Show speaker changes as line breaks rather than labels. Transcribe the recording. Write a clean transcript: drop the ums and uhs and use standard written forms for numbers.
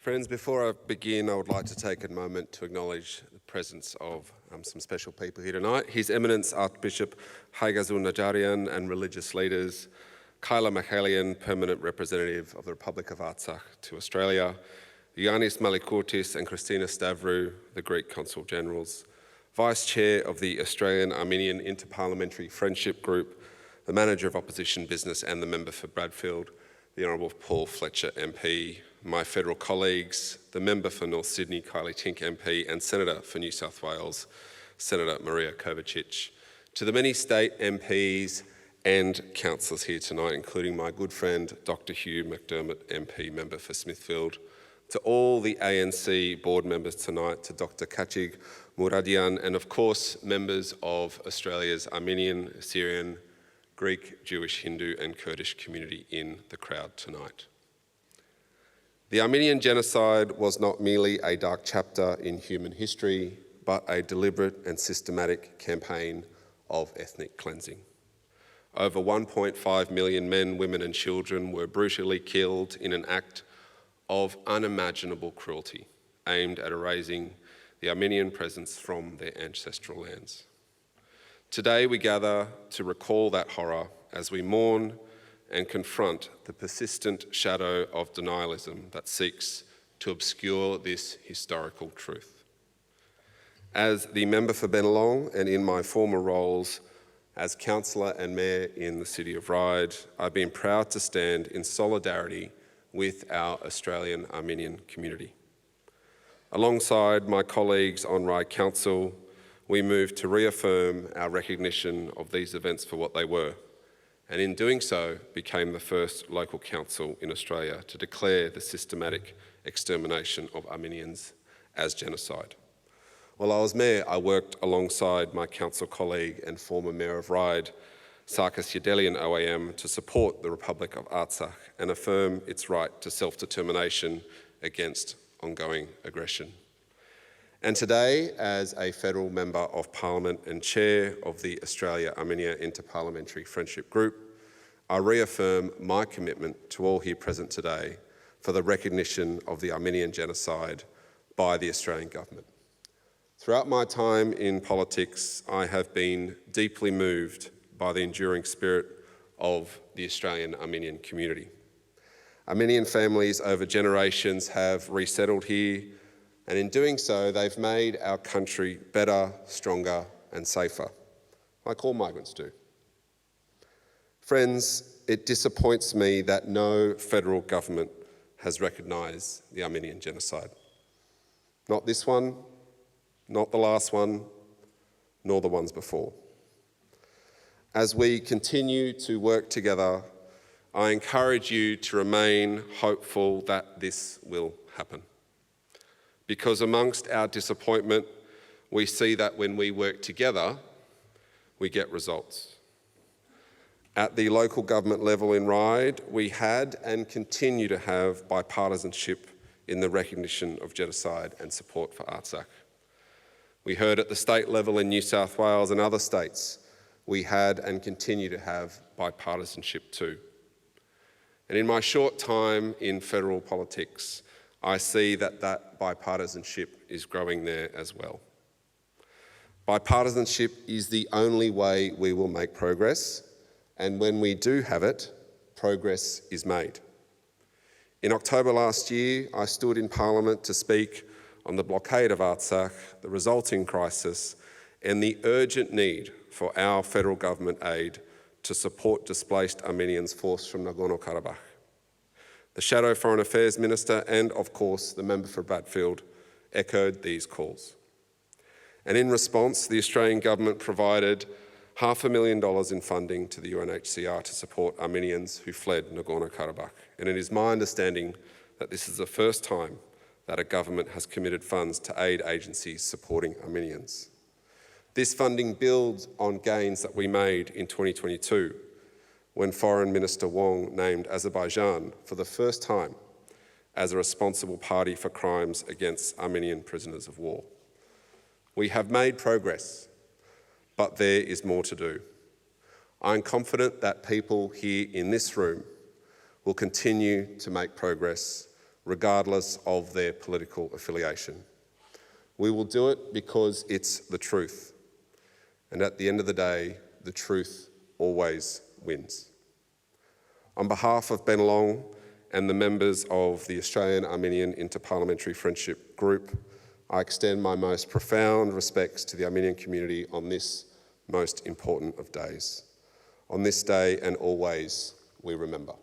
Friends, before I begin, I would like to take a moment to acknowledge the presence of some special people here tonight. His Eminence Archbishop Haigazul Najarian and religious leaders, Kyla Michaelian, Permanent Representative of the Republic of Artsakh to Australia, Yanis Malikourtis and Christina Stavrou, the Greek Consul Generals, Vice Chair of the Australian Armenian Interparliamentary Friendship Group, the Manager of Opposition Business and the Member for Bradfield, the Honourable Paul Fletcher MP, my federal colleagues, the Member for North Sydney, Kylie Tink MP, and Senator for New South Wales, Senator Maria Kovacic, to the many state MPs and councillors here tonight, including my good friend Dr Hugh McDermott MP, Member for Smithfield, to all the ANC board members tonight, to Dr Kachig Muradian, and of course members of Australia's Armenian, Syrian, Greek, Jewish, Hindu and Kurdish community in the crowd tonight. The Armenian Genocide was not merely a dark chapter in human history, but a deliberate and systematic campaign of ethnic cleansing. Over 1.5 million men, women and children were brutally killed in an act of unimaginable cruelty aimed at erasing the Armenian presence from their ancestral lands. Today we gather to recall that horror as we mourn and confront the persistent shadow of denialism that seeks to obscure this historical truth. As the member for Bennelong and in my former roles as councillor and mayor in the city of Ryde, I've been proud to stand in solidarity with our Australian Armenian community. Alongside my colleagues on Ryde Council, we moved to reaffirm our recognition of these events for what they were, and in doing so became the first local council in Australia to declare the systematic extermination of Armenians as genocide. While I was mayor, I worked alongside my council colleague and former mayor of Ryde, Sarkis Yedelian OAM, to support the Republic of Artsakh and affirm its right to self-determination against ongoing aggression. And today, as a federal member of Parliament and chair of the Australia-Armenia Interparliamentary Friendship Group, I reaffirm my commitment to all here present today for the recognition of the Armenian Genocide by the Australian Government. Throughout my time in politics, I have been deeply moved by the enduring spirit of the Australian Armenian community. Armenian families over generations have resettled here, and in doing so, they've made our country better, stronger and safer, like all migrants do. Friends, it disappoints me that no federal government has recognised the Armenian Genocide. Not this one, not the last one, nor the ones before. As we continue to work together, I encourage you to remain hopeful that this will happen. Because amongst our disappointment, we see that when we work together, we get results. At the local government level in Ryde, we had and continue to have bipartisanship in the recognition of genocide and support for Artsakh. We heard at the state level in New South Wales and other states, we had and continue to have bipartisanship too. And in my short time in federal politics, I see that bipartisanship is growing there as well. Bipartisanship is the only way we will make progress, and when we do have it, progress is made. In October last year, I stood in Parliament to speak on the blockade of Artsakh, the resulting crisis, and the urgent need for our federal government aid to support displaced Armenians forced from Nagorno-Karabakh. The Shadow Foreign Affairs Minister and, of course, the Member for Bradfield echoed these calls. And in response, the Australian Government provided $500,000 in funding to the UNHCR to support Armenians who fled Nagorno-Karabakh. And it is my understanding that this is the first time that a government has committed funds to aid agencies supporting Armenians. This funding builds on gains that we made in 2022, when Foreign Minister Wong named Azerbaijan for the first time as a responsible party for crimes against Armenian prisoners of war. We have made progress, but there is more to do. I am confident that people here in this room will continue to make progress regardless of their political affiliation. We will do it because it's the truth. And at the end of the day, the truth always wins. On behalf of Bennelong and the members of the Australian Armenian Interparliamentary Friendship Group, I extend my most profound respects to the Armenian community on this most important of days. On this day and always, we remember.